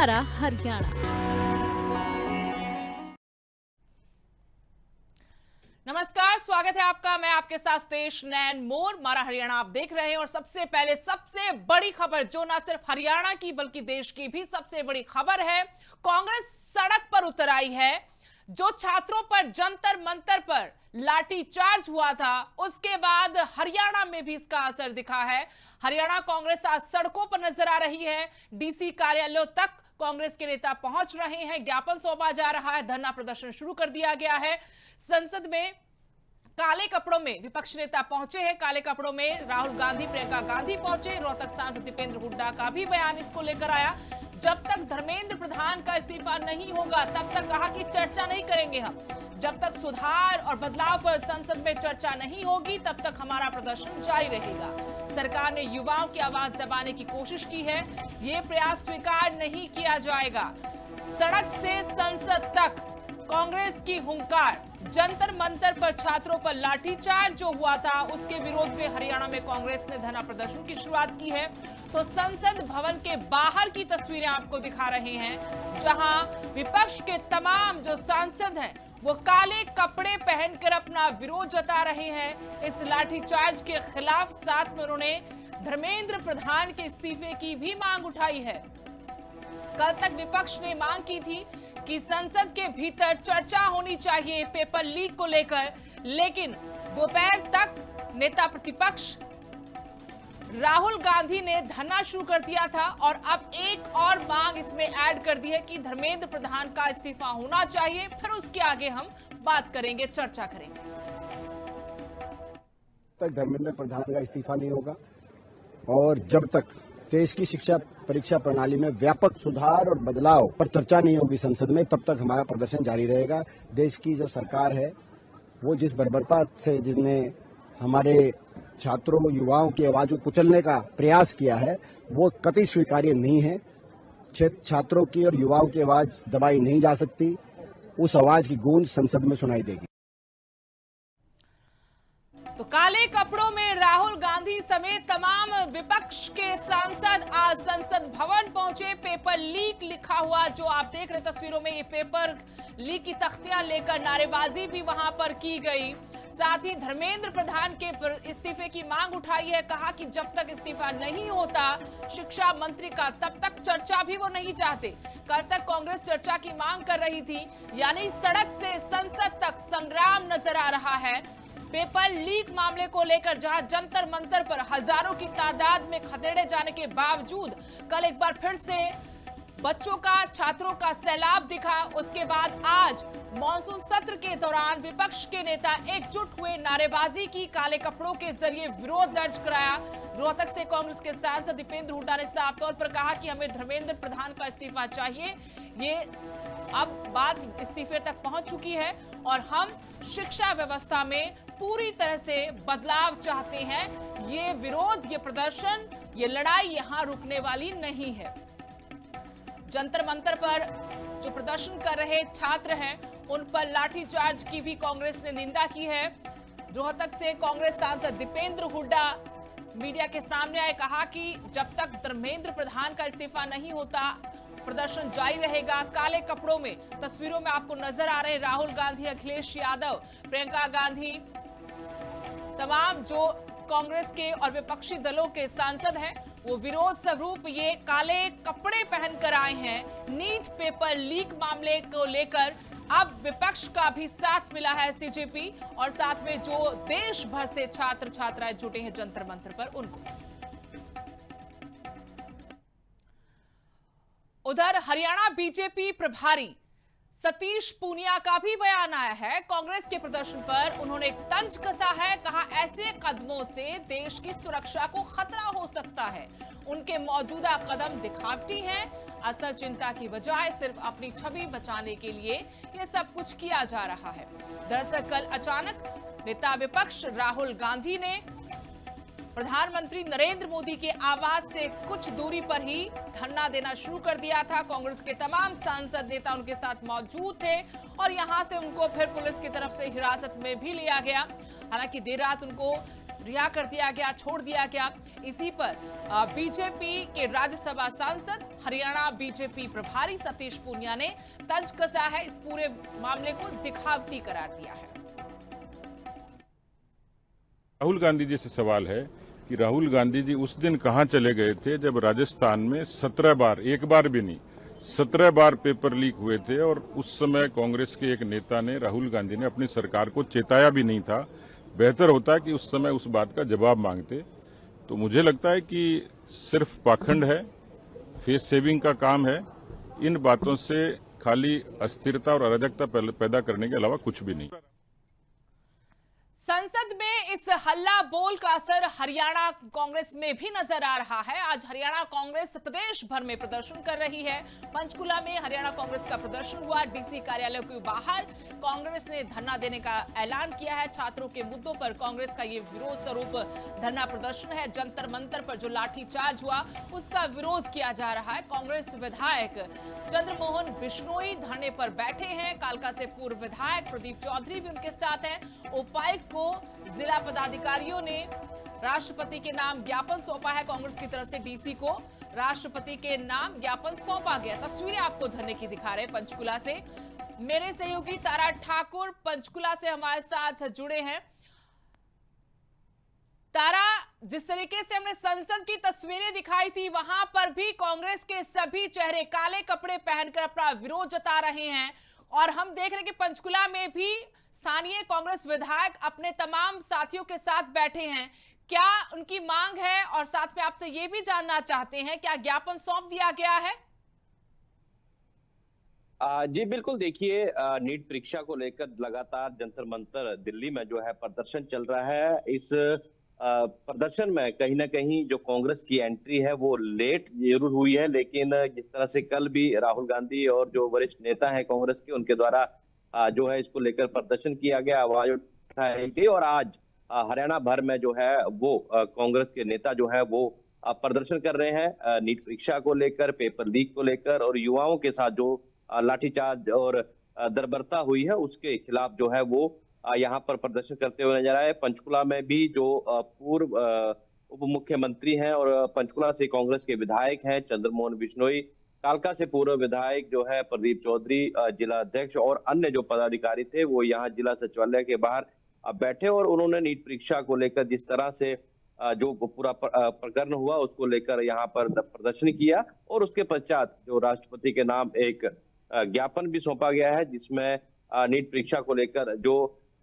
हमारा हरियाणा। नमस्कार, स्वागत है आपका। मैं आपके साथ तेज नैन मोर, हमारा हरियाणा आप देख रहे हैं। और सबसे पहले सबसे बड़ी खबर, जो ना सिर्फ हरियाणा की बल्कि देश की भी सबसे बड़ी खबर है, कांग्रेस सड़क पर उतर आई है। जो छात्रों पर जंतर मंतर पर लाठीचार्ज हुआ था, उसके बाद हरियाणा में भी इसका असर दिखा है। हरियाणा कांग्रेस आज सड़कों पर नजर आ रही है। डीसी कार्यालयों तक कांग्रेस के नेता पहुंच रहे हैं, ज्ञापन सौंपा जा रहा है, धरना प्रदर्शन शुरू कर दिया गया है। संसद में काले कपड़ों में विपक्ष नेता पहुंचे हैं। काले कपड़ों में राहुल गांधी, प्रियंका गांधी पहुंचे। रोहतक सांसद दीपेंद्र हुड्डा का भी बयान इसको लेकर आया। जब तक धर्मेंद्र प्रधान का इस्तीफा नहीं होगा, तब तक कहा कि चर्चा नहीं करेंगे हम। जब तक सुधार और बदलाव पर संसद में चर्चा नहीं होगी, तब तक हमारा प्रदर्शन जारी रहेगा। सरकार ने युवाओं की आवाज दबाने की कोशिश की है, ये प्रयास स्वीकार नहीं किया जाएगा। सड़क से संसद तक कांग्रेस की हुंकार। जंतर मंतर पर छात्रों पर लाठीचार्ज जो हुआ था, उसके विरोध में हरियाणा में कांग्रेस ने धरना प्रदर्शन की शुरुआत की है। तो संसद भवन के बाहर की तस्वीरें आपको दिखा रहे हैं, जहां विपक्ष के तमाम जो सांसद हैं वो काले कपड़े पहनकर अपना विरोध जता रहे हैं इस लाठीचार्ज के खिलाफ। साथ में उन्होंने धर्मेंद्र प्रधान के इस्तीफे की भी मांग उठाई है। कल तक विपक्ष ने मांग की थी कि संसद के भीतर चर्चा होनी चाहिए पेपर लीक को लेकर, लेकिन दोपहर तक नेता प्रतिपक्ष राहुल गांधी ने धरना शुरू कर दिया था और अब एक और मांग इसमें ऐड कर दी है कि धर्मेंद्र प्रधान का इस्तीफा होना चाहिए। फिर उसके आगे हम बात करेंगे, चर्चा करेंगे। तक धर्मेंद्र प्रधान का इस्तीफा नहीं होगा और जब तक देश की शिक्षा परीक्षा प्रणाली में व्यापक सुधार और बदलाव पर चर्चा नहीं होगी संसद में, तब तक हमारा प्रदर्शन जारी रहेगा। देश की जो सरकार है वो जिस बर्बरता से जिसने हमारे छात्रों युवाओं की आवाज को कुचलने का प्रयास किया है, वो कतई स्वीकार्य नहीं है। छात्रों की और युवाओं की आवाज दबाई नहीं जा सकती, उस आवाज की गूंज संसद में सुनाई देगी। तो काले कपड़ों में राहुल गांधी समेत तमाम विपक्ष के सांसद आज संसद भवन पहुंचे। पेपर लीक लिखा हुआ जो आप देख रहे तस्वीरों में, ये पेपर लीक की तख्तियां लेकर नारेबाजी भी वहां पर की गई। साथ ही धर्मेंद्र प्रधान के इस्तीफे की मांग उठाई है। कहा कि जब तक इस्तीफा नहीं होता शिक्षा मंत्री का, तब तक चर्चा भी वो नहीं चाहते। कल तक कांग्रेस चर्चा की मांग कर रही थी, यानी सड़क से संसद तक संग्राम नजर आ रहा है। पेपर लीक मामले को लेकर जहां जंतर मंतर पर हजारों की तादाद में खदेड़े जाने के बावजूद कल एक बार फिर से बच्चों का, छात्रों का सैलाब दिखा। उसके बाद आज मॉनसून सत्र के दौरान विपक्ष के नेता एकजुट हुए, नारेबाजी की, काले कपड़ों के जरिए विरोध दर्ज कराया। रोहतक से कांग्रेस के सांसद दीपेंद्र हुड्डा ने साफ तौर पर कहा कि हमें धर्मेंद्र प्रधान का इस्तीफा चाहिए। ये अब बात इस्तीफे तक पहुंच चुकी है और हम शिक्षा व्यवस्था में पूरी तरह से बदलाव चाहते हैं। ये विरोध, ये प्रदर्शन, ये लड़ाई यहां रुकने वाली नहीं है। जंतर मंतर पर जो प्रदर्शन कर रहे छात्र हैं, उन पर लाठीचार्ज की भी कांग्रेस ने निंदा की है। रोहतक से कांग्रेस सांसद दीपेंद्र हुड्डा मीडिया के सामने आए, कहा कि जब तक धर्मेंद्र प्रधान का इस्तीफा नहीं होता प्रदर्शन जारी रहेगा। काले कपड़ों में तस्वीरों में आपको नजर आ रहे राहुल गांधी, अखिलेश यादव, प्रियंका गांधी, तमाम जो कांग्रेस के और विपक्षी दलों के सांसद हैं, वो विरोध स्वरूप ये काले कपड़े पहनकर आए हैं। नीट पेपर लीक मामले को लेकर अब विपक्ष का भी साथ मिला है सीजेपी, और साथ में जो देश भर से छात्र छात्राएं जुटे हैं जंतर मंतर पर, उनको। उधर हरियाणा बीजेपी प्रभारी सतीश पूनिया का भी बयान आया है। कांग्रेस के प्रदर्शन पर उन्होंने तंज कसा है, कहा ऐसे कदमों से देश की सुरक्षा को खतरा हो सकता है। उनके मौजूदा कदम दिखावटी हैं, असल चिंता की बजाय सिर्फ अपनी छवि बचाने के लिए यह सब कुछ किया जा रहा है। दरअसल कल अचानक नेता विपक्ष राहुल गांधी ने प्रधानमंत्री नरेंद्र मोदी के आवास से कुछ दूरी पर ही धरना देना शुरू कर दिया था। कांग्रेस के तमाम सांसद नेता उनके साथ मौजूद थे और यहां से उनको फिर पुलिस की तरफ से हिरासत में भी लिया गया। हालांकि देर रात उनको रिहा कर दिया गया, छोड़ दिया गया। इसी पर बीजेपी के राज्यसभा सांसद, हरियाणा बीजेपी प्रभारी सतीश पूनिया ने तंज कसा है, इस पूरे मामले को दिखावटी करार दिया है। राहुल गांधी जी से सवाल है कि राहुल गांधी जी उस दिन कहां चले गए थे जब राजस्थान में 17 बार, एक बार भी नहीं 17 बार पेपर लीक हुए थे, और उस समय कांग्रेस के एक नेता ने, राहुल गांधी ने, अपनी सरकार को चेताया भी नहीं था। बेहतर होता है कि उस समय उस बात का जवाब मांगते। तो मुझे लगता है कि सिर्फ पाखंड है, फेस सेविंग का काम है। इन बातों से खाली अस्थिरता और अराजकता पैदा करने के अलावा कुछ भी नहीं। संसद में इस हल्ला बोल का असर हरियाणा कांग्रेस में भी नजर आ रहा है। आज हरियाणा कांग्रेस प्रदेश भर में प्रदर्शन कर रही है। पंचकुला में हरियाणा कांग्रेस का प्रदर्शन हुआ। डीसी कार्यालय के बाहर कांग्रेस ने धरना देने का ऐलान किया है। छात्रों के मुद्दों पर कांग्रेस का ये विरोध स्वरूप धरना प्रदर्शन है। जंतर मंतर पर जो लाठीचार्ज हुआ उसका विरोध किया जा रहा है। कांग्रेस विधायक चंद्रमोहन बिश्नोई धरने पर बैठे हैं। कालका से पूर्व विधायक प्रदीप चौधरी भी उनके साथ हैं। उपायुक्त को जिला पदाधिकारियों ने राष्ट्रपति के नाम ज्ञापन सौंपा है। कांग्रेस की तरफ से डीसी को राष्ट्रपति के नाम ज्ञापन सौंपा गया। तस्वीरें आपको धरने की दिखा रहे हैं पंचकुला से। मेरे सहयोगी तारा ठाकुर पंचकुला से हमारे साथ जुड़े हैं। तारा, जिस तरीके से हमने संसद की तस्वीरें दिखाई थी, वहां पर भी कांग्रेस के सभी चेहरे काले कपड़े पहनकर अपना विरोध जता रहे हैं, और हम देख रहे हैं कि पंचकुला में भी स्थानीय कांग्रेस विधायक अपने तमाम साथियों के साथ बैठे हैं। क्या उनकी मांग है, और साथ में आपसे ये भी जानना चाहते हैं क्या ज्ञापन सौंप दिया गया है? जी बिल्कुल, देखिए नीट परीक्षा को लेकर लगातार जंतर मंतर दिल्ली में जो है प्रदर्शन चल रहा है। इस प्रदर्शन में कहीं ना कहीं जो कांग्रेस की एंट्री है वो लेट जरूर हुई है, लेकिन जिस तरह से कल भी राहुल गांधी और जो वरिष्ठ नेता हैं कांग्रेस के, उनके द्वारा जो है इसको लेकर प्रदर्शन किया गया, आवाज उठाई गई, और आज हरियाणा भर में जो है वो कांग्रेस के नेता जो है वो प्रदर्शन कर रहे हैं नीट परीक्षा को लेकर, पेपर लीक को लेकर, और युवाओं के साथ जो लाठीचार्ज और दरबरता हुई है उसके खिलाफ जो है वो यहाँ पर प्रदर्शन करते हुए नजर आए। पंचकुला में भी जो पूर्व उप मुख्यमंत्री हैं और पंचकुला से कांग्रेस के विधायक हैं चंद्रमोहन बिश्नोई, कालका से पूर्व विधायक जो है प्रदीप चौधरी, जिला अध्यक्ष और अन्य जो पदाधिकारी थे वो यहाँ जिला सचिवालय के बाहर बैठे, और उन्होंने नीट परीक्षा को लेकर जिस तरह से जो पूरा प्रकरण हुआ उसको लेकर यहाँ पर प्रदर्शन किया, और उसके पश्चात जो राष्ट्रपति के नाम एक ज्ञापन भी सौंपा गया है, जिसमें नीट परीक्षा को लेकर जो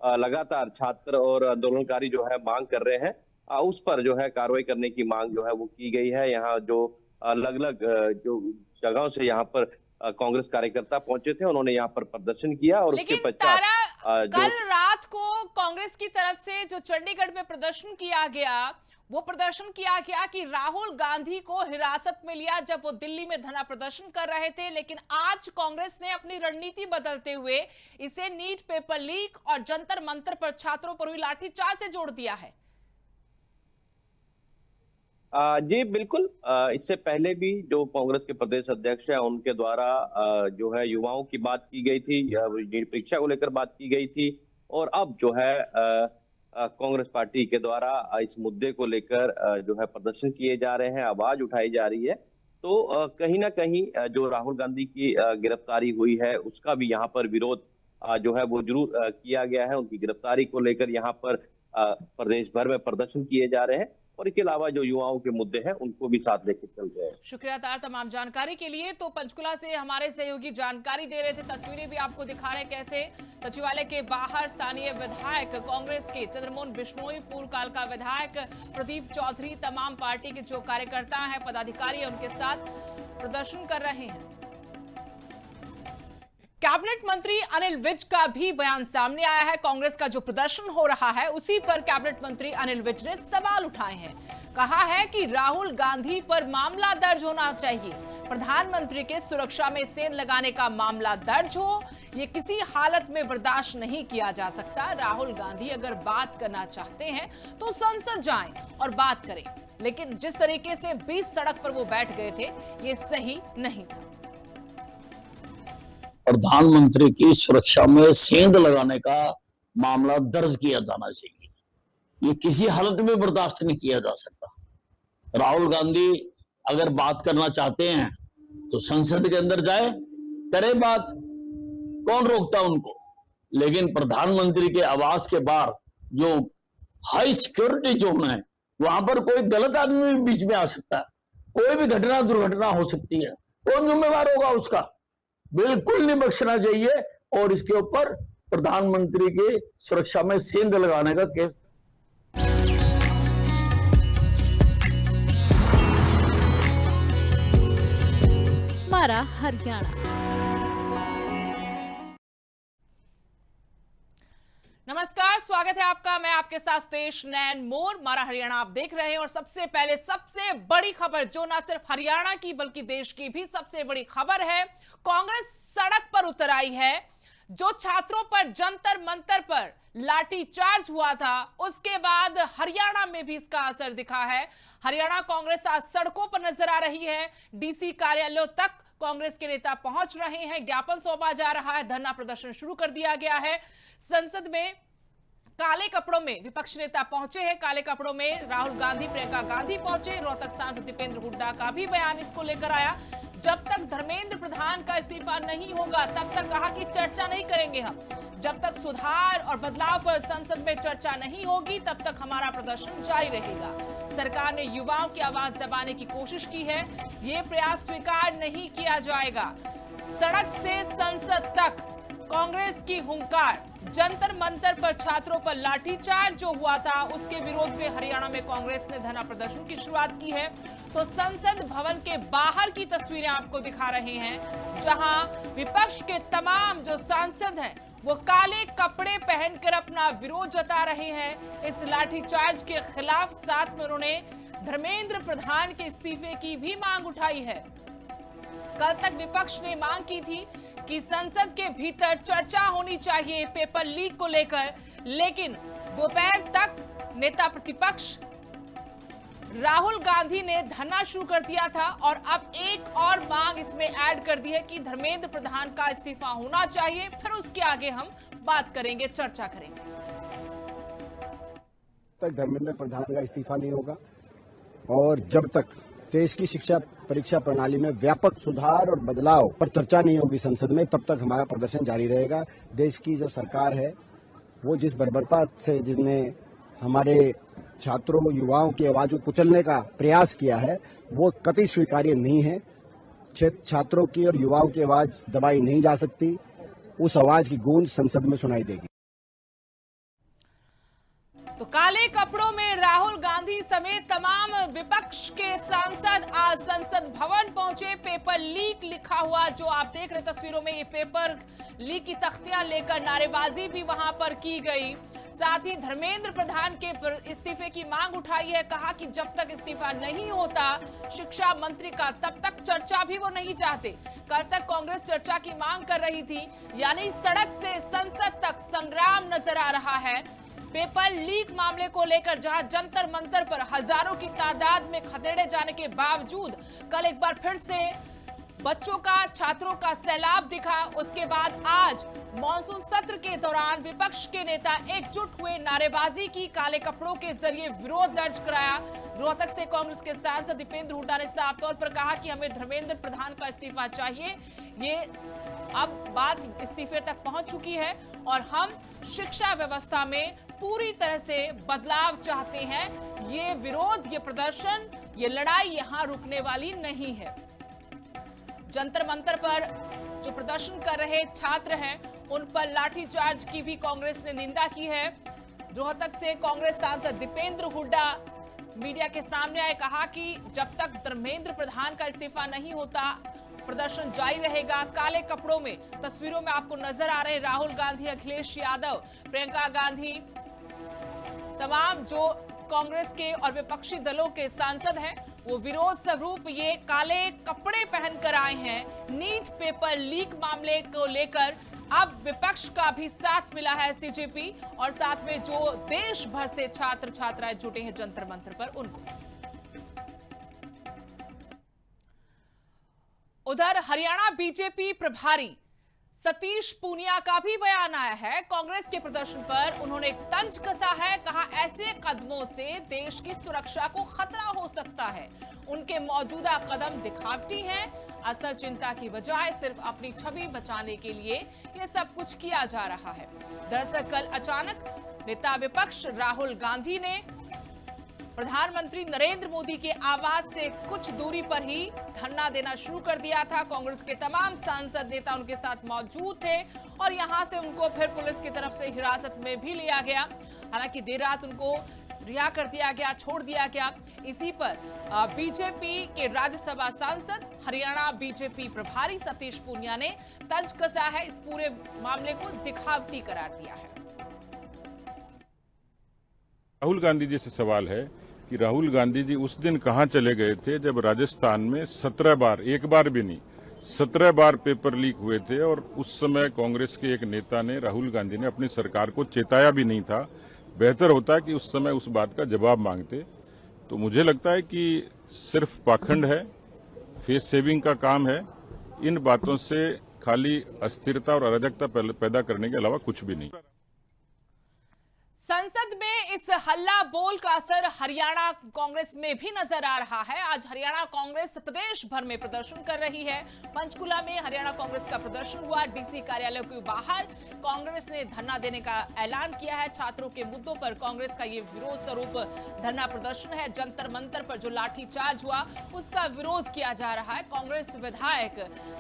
लगातार छात्र और आंदोलनकारी जो है मांग कर रहे हैं उस पर जो है कार्रवाई करने की मांग जो है वो की गई है। यहाँ जो अलग अलग जो जगहों से यहाँ पर कांग्रेस कार्यकर्ता पहुंचे थे, उन्होंने यहाँ पर प्रदर्शन किया, और उसके पश्चात कल रात को कांग्रेस की तरफ से जो चंडीगढ़ में प्रदर्शन किया गया, वो प्रदर्शन किया गया कि राहुल गांधी को हिरासत में लिया जब वो दिल्ली में धरना प्रदर्शन कर रहे थे, लेकिन आज कांग्रेस ने अपनी रणनीति बदलते हुए इसे नीट पेपर लीक और जंतर मंतर पर छात्रों पर हुई लाठीचार्ज से जोड़ दिया है। जी बिल्कुल, इससे पहले भी जो कांग्रेस के प्रदेश अध्यक्ष हैं उनके द्वारा जो है युवाओं की बात की गई थी, नीट परीक्षा को लेकर बात की गई थी, और अब जो है कांग्रेस पार्टी के द्वारा इस मुद्दे को लेकर जो है प्रदर्शन किए जा रहे हैं, आवाज उठाई जा रही है। तो कहीं ना कहीं जो राहुल गांधी की गिरफ्तारी हुई है उसका भी यहाँ पर विरोध जो है वो जरूर किया गया है। उनकी गिरफ्तारी को लेकर यहाँ पर प्रदेश भर में प्रदर्शन किए जा रहे हैं, और इसके अलावा जो युवाओं के मुद्दे हैं उनको भी साथ लेकर चल रहे हैं। शुक्रिया तार तमाम जानकारी के लिए। तो पंचकुला से हमारे सहयोगी जानकारी दे रहे थे, तस्वीरें भी आपको दिखा रहे कैसे सचिवालय के बाहर स्थानीय विधायक कांग्रेस के चंद्रमोहन बिश्नोई, पूर्व कालका विधायक प्रदीप चौधरी, तमाम पार्टी के जो कार्यकर्ता हैं, पदाधिकारी, उनके साथ प्रदर्शन कर रहे हैं। कैबिनेट मंत्री अनिल विज का भी बयान सामने आया है। कांग्रेस का जो प्रदर्शन हो रहा है उसी पर कैबिनेट मंत्री अनिल विज ने सवाल उठाए हैं। कहा है कि राहुल गांधी पर मामला दर्ज होना चाहिए, प्रधानमंत्री के सुरक्षा में सेंध लगाने का मामला दर्ज हो, ये किसी हालत में बर्दाश्त नहीं किया जा सकता। राहुल गांधी अगर बात करना चाहते हैं तो संसद जाएं और बात करें, लेकिन जिस तरीके से बीच सड़क पर वो बैठ गए थे ये सही नहीं था। प्रधानमंत्री की सुरक्षा में सेंध लगाने का मामला दर्ज किया जाना चाहिए। ये किसी हालत में बर्दाश्त नहीं किया जा सकता। राहुल गांधी अगर बात करना चाहते हैं तो संसद के अंदर जाए, करे बात, कौन रोकता उनको। लेकिन प्रधानमंत्री के आवास के बाहर जो हाई सिक्योरिटी जोन है, वहां पर कोई गलत आदमी भी बीच में आ सकता है, कोई भी घटना दुर्घटना हो सकती है, कौन जिम्मेवार होगा उसका? बिल्कुल नहीं बख्शना चाहिए। और इसके ऊपर प्रधानमंत्री की सुरक्षा में सेंध लगाने का केस। हमारा हरियाणा। नमस्कार, स्वागत है आपका। मैं आपके साथ तेज नैन मोर। हमारा हरियाणा आप देख रहे हैं और सबसे पहले सबसे बड़ी खबर, जो ना सिर्फ हरियाणा की बल्कि देश की भी सबसे बड़ी खबर है, कांग्रेस सड़क पर उतर आई है। जो छात्रों पर जंतर मंतर पर लाठीचार्ज हुआ था, उसके बाद हरियाणा में भी इसका असर दिखा है। हरियाणा कांग्रेस आज सड़कों पर नजर आ रही है। डीसी कार्यालयों तक कांग्रेस के नेता पहुंच रहे हैं, ज्ञापन सौंपा जा रहा है, धरना प्रदर्शन शुरू कर दिया गया है। संसद में काले कपड़ों में विपक्ष नेता पहुंचे हैं। काले कपड़ों में राहुल गांधी, प्रियंका गांधी पहुंचे। रोहतक सांसद दीपेंद्र हुड्डा का भी बयान इसको लेकर आया। जब तक धर्मेंद्र प्रधान का इस्तीफा नहीं होगा तब तक कहा कि चर्चा नहीं करेंगे हम। जब तक सुधार और बदलाव पर संसद में चर्चा नहीं होगी तब तक हमारा प्रदर्शन जारी रहेगा। सरकार ने युवाओं की आवाज दबाने की कोशिश की है, ये प्रयास स्वीकार नहीं किया जाएगा। सड़क से संसद तक कांग्रेस की हुंकार। जंतर मंतर पर छात्रों पर लाठीचार्ज जो हुआ था, उसके विरोध में हरियाणा में कांग्रेस ने धरना प्रदर्शन की शुरुआत की है। तो संसद भवन के बाहर की तस्वीरें आपको दिखा रहे हैं, जहां विपक्ष के तमाम जो सांसद हैं वो काले कपड़े पहनकर अपना विरोध जता रहे हैं इस लाठीचार्ज के खिलाफ। साथ में उन्होंने धर्मेंद्र प्रधान के इस्तीफे की भी मांग उठाई है। कल तक विपक्ष ने मांग की थी कि संसद के भीतर चर्चा होनी चाहिए पेपर लीक को लेकर, लेकिन दोपहर तक नेता प्रतिपक्ष राहुल गांधी ने धरना शुरू कर दिया था और अब एक और मांग इसमें ऐड कर दी है कि धर्मेंद्र प्रधान का इस्तीफा होना चाहिए। फिर उसके आगे हम बात करेंगे, चर्चा करेंगे। तक धर्मेंद्र प्रधान का इस्तीफा नहीं होगा और जब तक देश की शिक्षा परीक्षा प्रणाली में व्यापक सुधार और बदलाव पर चर्चा नहीं होगी संसद में, तब तक हमारा प्रदर्शन जारी रहेगा। देश की जो सरकार है वो जिस बर्बरता से जिसने हमारे छात्रों युवाओं की आवाज को कुचलने का प्रयास किया है, वो कतई स्वीकार्य नहीं है। छात्रों की और युवाओं की आवाज दबाई नहीं जा सकती, उस आवाज की गूंज संसद में सुनाई देगी। तो काले कपड़ों में राहुल गांधी समेत तमाम विपक्ष के सांसद आज संसद भवन पहुंचे। पेपर लीक लिखा हुआ जो आप देख रहे तस्वीरों में, ये पेपर लीक की तख्तियां लेकर नारेबाजी भी वहां पर की गई। साथ ही धर्मेंद्र प्रधान के इस्तीफे की मांग उठाई है। कहा कि जब तक इस्तीफा नहीं होता शिक्षा मंत्री का तब तक चर्चा भी वो नहीं चाहते। कल तक कांग्रेस चर्चा की मांग कर रही थी, यानी सड़क से संसद तक संग्राम नजर आ रहा है। पेपर लीक मामले को लेकर जहां जंतर मंतर पर हजारों की तादाद में खदेड़े जाने के बावजूद कल एक बार फिर से बच्चों का, छात्रों का सैलाब दिखा। उसके बाद आज मॉनसून सत्र के दौरान विपक्ष के नेता एकजुट हुए, नारेबाजी की, काले कपड़ों के जरिए विरोध दर्ज कराया। रोहतक से कांग्रेस के सांसद दीपेंद्र हुड्डा ने साफ तौर पर कहा कि हमें धर्मेंद्र प्रधान का इस्तीफा चाहिए। ये अब बात इस्तीफे तक पहुंच चुकी है और हम शिक्षा व्यवस्था में पूरी तरह से बदलाव चाहते हैं। ये विरोध, ये प्रदर्शन, ये लड़ाई यहां रुकने वाली नहीं है। जंतर मंतर पर जो प्रदर्शन कर रहे छात्र हैं उन पर लाठीचार्ज की भी कांग्रेस ने निंदा की है। रोहतक से कांग्रेस सांसद दीपेंद्र हुड्डा मीडिया के सामने आए, कहा कि जब तक धर्मेंद्र प्रधान का इस्तीफा नहीं होता प्रदर्शन जारी रहेगा। काले कपड़ों में तस्वीरों में आपको नजर आ रहे राहुल गांधी, अखिलेश यादव, प्रियंका गांधी, तमाम जो कांग्रेस के और विपक्षी दलों के सांसद हैं वो विरोध स्वरूप ये काले कपड़े पहनकर आए हैं। नीट पेपर लीक मामले को लेकर अब विपक्ष का भी साथ मिला है सीजेपी, और साथ में जो देश भर से छात्र छात्राएं जुटे हैं जंतर मंतर पर, उनको। उधर हरियाणा बीजेपी प्रभारी सतीश पूनिया का भी बयान आया है कांग्रेस के प्रदर्शन पर। उन्होंने तंज कसा है, कहा ऐसे कदमों से देश की सुरक्षा को खतरा हो सकता है। उनके मौजूदा कदम दिखावटी हैं। असल चिंता की बजाय सिर्फ अपनी छवि बचाने के लिए ये सब कुछ किया जा रहा है। दरअसल कल अचानक नेता विपक्ष राहुल गांधी ने प्रधानमंत्री नरेंद्र मोदी के आवास से कुछ दूरी पर ही धरना देना शुरू कर दिया था। कांग्रेस के तमाम सांसद नेता उनके साथ मौजूद थे और यहां से उनको फिर पुलिस की तरफ से हिरासत में भी लिया गया। हालांकि देर रात उनको रिहा कर दिया गया, छोड़ दिया गया। इसी पर बीजेपी के राज्यसभा सांसद हरियाणा बीजेपी प्रभारी सतीश पूनिया ने तंज कसा है, इस पूरे मामले को दिखावटी करार दिया है। राहुल गांधी जी से सवाल है कि राहुल गांधी जी उस दिन कहां चले गए थे जब राजस्थान में 17 बार, एक बार भी नहीं 17 बार पेपर लीक हुए थे और उस समय कांग्रेस के एक नेता ने, राहुल गांधी ने अपनी सरकार को चेताया भी नहीं था। बेहतर होता कि उस समय उस बात का जवाब मांगते। तो मुझे लगता है कि सिर्फ पाखंड है, फेस सेविंग का काम है। इन बातों से खाली अस्थिरता और अराजकता पैदा करने के अलावा कुछ भी नहीं। संसद में इस हल्ला बोल का असर हरियाणा कांग्रेस में भी नजर आ रहा है। आज हरियाणा कांग्रेस प्रदेश भर में प्रदर्शन कर रही है। पंचकुला में हरियाणा कांग्रेस का प्रदर्शन हुआ। डीसी कार्यालय के बाहर कांग्रेस ने धरना देने का ऐलान किया है। छात्रों के मुद्दों पर कांग्रेस का ये विरोध स्वरूप धरना प्रदर्शन है। जंतर मंतर पर जो लाठीचार्ज हुआ उसका विरोध किया जा रहा है। कांग्रेस विधायक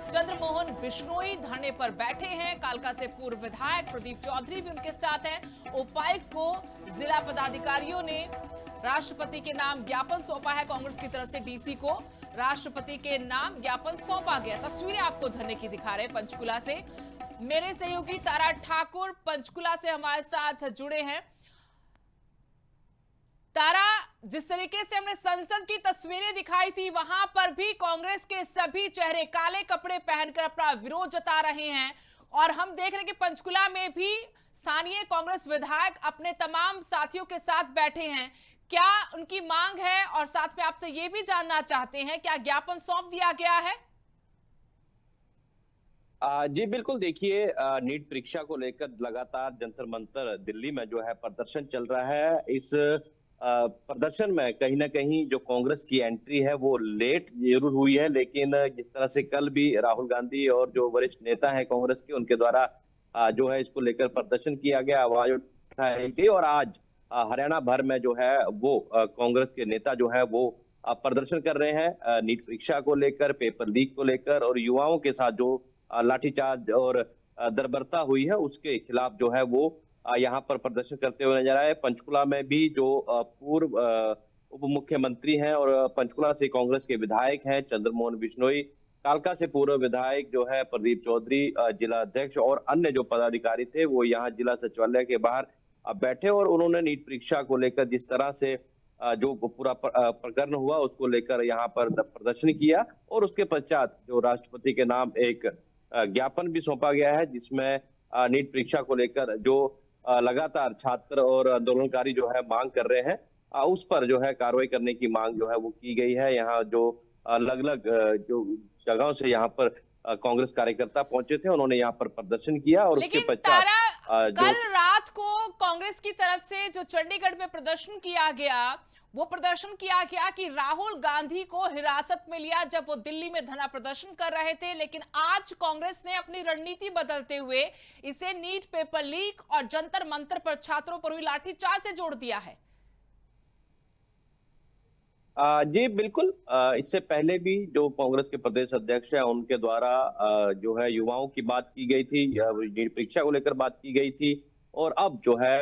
चंद्रमोहन बिश्नोई धरने पर बैठे हैं। कालका से पूर्व विधायक प्रदीप चौधरी भी उनके साथ हैं। उपायुक्त जिला पदाधिकारियों ने राष्ट्रपति के नाम ज्ञापन सौंपा है। कांग्रेस की तरफ से डीसी को राष्ट्रपति के नाम ज्ञापन सौंपा गया। तस्वीरें आपको धरने की दिखा रहे हैं पंचकुला से। मेरे सहयोगी तारा ठाकुर पंचकुला से हमारे साथ जुड़े हैं। तारा, जिस तरीके से हमने संसद की तस्वीरें दिखाई थी वहां पर भी कांग्रेस के सभी चेहरे काले कपड़े पहनकर अपना विरोध जता रहे हैं और हम देख रहे हैं कि पंचकुला में भी स्थानीय कांग्रेस विधायक अपने तमाम साथियों के साथ बैठे हैं। क्या उनकी मांग है और साथ में आपसे यह भी जानना चाहते हैं क्या ज्ञापन सौंप दिया गया है? जी बिल्कुल, देखिए नीट परीक्षा को लेकर लगातार जंतर मंतर दिल्ली में जो है प्रदर्शन चल रहा है। इस प्रदर्शन में कहीं ना कहीं जो कांग्रेस की एंट्री है वो लेट जरूर हुई है, लेकिन जिस तरह से कल भी राहुल गांधी और जो वरिष्ठ नेता हैं कांग्रेस के उनके द्वारा जो है इसको लेकर प्रदर्शन किया गया, आवाज उठाई गई और आज हरियाणा भर में जो है वो कांग्रेस के नेता जो है वो प्रदर्शन कर रहे हैं नीट परीक्षा को लेकर, पेपर लीक को लेकर और युवाओं के साथ जो लाठीचार्ज और बर्बरता हुई है उसके खिलाफ जो है वो यहाँ पर प्रदर्शन करते हुए नजर आए। पंचकुला में भी जो पूर्व उप मुख्यमंत्री हैं और पंचकुला से कांग्रेस के विधायक हैं चंद्रमोहन बिश्नोई, कालका से पूर्व विधायक जो है प्रदीप चौधरी, जिला अध्यक्ष और अन्य जो पदाधिकारी थे वो यहाँ जिला सचिवालय के बाहर बैठे और उन्होंने नीट परीक्षा को लेकर जिस तरह से जो पूरा प्रकरण हुआ उसको लेकर यहाँ पर प्रदर्शन किया और उसके पश्चात जो राष्ट्रपति के नाम एक ज्ञापन भी सौंपा गया है जिसमें नीट परीक्षा को लेकर जो लगातार छात्र और आंदोलनकारी जो है मांग कर रहे हैं उस पर जो है कार्रवाई करने की मांग जो है वो की गई है। यहाँ जो अलग अलग जो जगहों से यहाँ पर कांग्रेस कार्यकर्ता पहुंचे थे उन्होंने यहाँ पर प्रदर्शन किया और उसके पश्चात कल रात को कांग्रेस की तरफ से जो चंडीगढ़ में प्रदर्शन किया गया वो प्रदर्शन किया गया कि राहुल गांधी को हिरासत में लिया जब वो दिल्ली में धरना प्रदर्शन कर रहे थे, लेकिन आज कांग्रेस ने अपनी रणनीति बदलते हुए इसे नीट पेपर लीक और जंतर मंतर पर छात्रों पर हुई लाठीचार्ज से जोड़ दिया है। जी बिल्कुल, इससे पहले भी जो कांग्रेस के प्रदेश अध्यक्ष हैं उनके द्वारा जो है युवाओं की बात की गई थी, नीट परीक्षा को लेकर बात की गई थी और अब जो है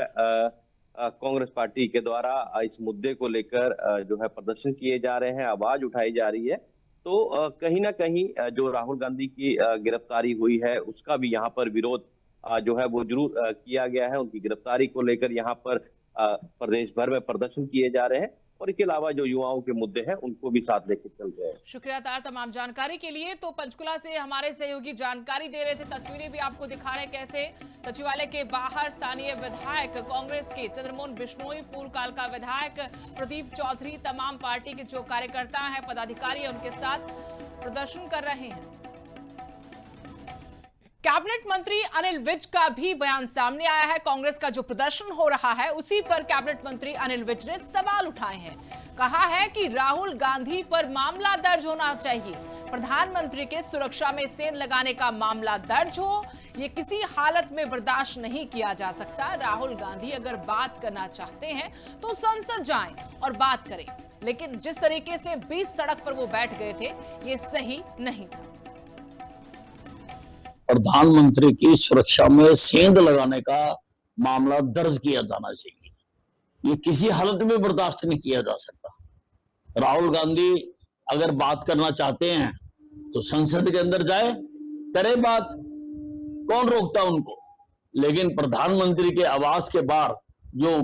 कांग्रेस पार्टी के द्वारा इस मुद्दे को लेकर जो है प्रदर्शन किए जा रहे हैं, आवाज उठाई जा रही है। तो कहीं ना कहीं जो राहुल गांधी की गिरफ्तारी हुई है उसका भी यहाँ पर विरोध जो है वो जरूर किया गया है। उनकी गिरफ्तारी को लेकर यहाँ पर प्रदेश भर में प्रदर्शन किए जा रहे हैं और इसके अलावा जो युवाओं के मुद्दे हैं उनको भी साथ लेकर चल रहे हैं। शुक्रिया तार तमाम जानकारी के लिए। तो पंचकुला से हमारे सहयोगी जानकारी दे रहे थे, तस्वीरें भी आपको दिखा रहे कैसे सचिवालय के बाहर स्थानीय विधायक कांग्रेस के चंद्रमोहन बिश्नोई, पूर्व कालका विधायक प्रदीप चौधरी, तमाम पार्टी के जो कार्यकर्ता हैं पदाधिकारी उनके साथ प्रदर्शन कर रहे हैं। कैबिनेट मंत्री अनिल विज का भी बयान सामने आया है। कांग्रेस का जो प्रदर्शन हो रहा है उसी पर कैबिनेट मंत्री अनिल विज ने सवाल उठाए हैं। कहा है कि राहुल गांधी पर मामला दर्ज होना चाहिए। प्रधानमंत्री के सुरक्षा में सेंध लगाने का मामला दर्ज हो, ये किसी हालत में बर्दाश्त नहीं किया जा सकता। राहुल गांधी अगर बात करना चाहते हैं तो संसद जाएं और बात करें, लेकिन जिस तरीके से बीच सड़क पर वो बैठ गए थे ये सही नहीं था। प्रधानमंत्री की सुरक्षा में सेंध लगाने का मामला दर्ज किया जाना चाहिए, ये किसी हालत में बर्दाश्त नहीं किया जा सकता। राहुल गांधी अगर बात करना चाहते हैं तो संसद के अंदर जाए, करे बात, कौन रोकता उनको। लेकिन प्रधानमंत्री के आवास के बाहर जो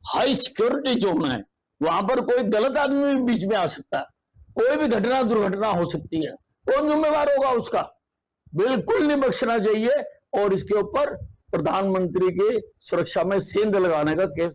हाई सिक्योरिटी जोन है, वहां पर कोई गलत आदमी भी बीच में आ सकता है, कोई भी घटना दुर्घटना हो सकती है, कौन जिम्मेवार होगा उसका। बिल्कुल नहीं बख्शना चाहिए और इसके ऊपर प्रधानमंत्री की सुरक्षा में सेंध लगाने का केस